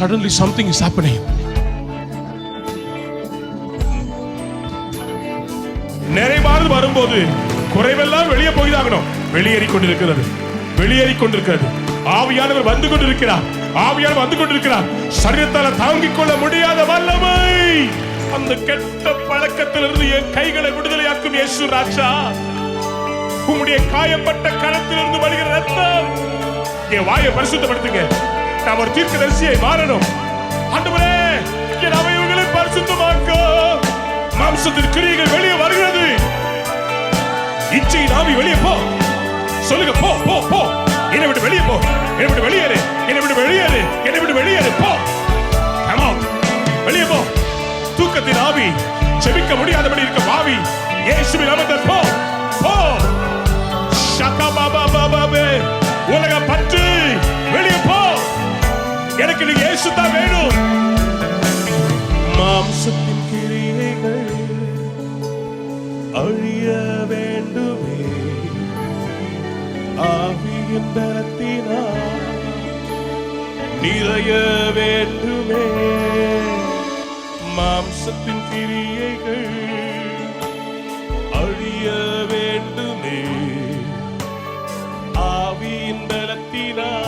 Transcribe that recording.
suddenly something is happening. நிறைவானது வரும்போது குறைவெல்லாம் வெளியே போய்தாகணும். வெளியேறிக் கொண்டிருக்கிறது, வெளியேறிக் கொண்டிருக்கிறது. ஆவியானவர் வந்து கொண்டிருக்கிறார், ஆவியானவர் வந்து கொண்டிருக்கிறார். சரீரத்தால் தாங்கிக் கொள்ள முடியாத வல்லமை, அந்த கெட்ட பழக்கத்திலிருந்து என் கைகளை விடுதலையாக்கும் இயேசு ராஜா. உம்முடைய காயப்பட்ட கரத்திலிருந்து வருகிற ரத்தம் என் வாயை பரிசுத்தப்படுத்துங்க. நான் ஒரு தீர்க்கதரிசியை மாறணும். ஆண்டவரே, என் அவயவங்களை பரிசுத்தமாக்க. மாம்சத்தின் கிரியைகள் வெளியே வருகிறது. இச்சையின் ஆவி வெளியே போ. சொல்லுங்க, போ போ போ. என்னை விட்டு வெளியே போ, என்னை விட்டு வெளியேறு, என்னை விட்டு வெளியேறு, என்னை விட்டு வெளியேறு. போ, come out, வெளியே போ. தூக்கத்தின் ஆவி, செபிக்க முடியாதபடி இருக்க ஆவி, இயேசுவின் நாமத்தில் போ போ. ஷகா பாபா பாபாவே, உலக பற்று வெளியே போ. எனக்கு நீ இயேசு தான் வேணும். மாம்சத்தின் கிரியைகள் அழிய வேண்டுமே, ஆவியின் பலத்தினால் நிறைய வேண்டுமே. மாம்சத்தின் கிரியைகள் அழிய வேண்டுமே, ஆவியின் பலத்தினால்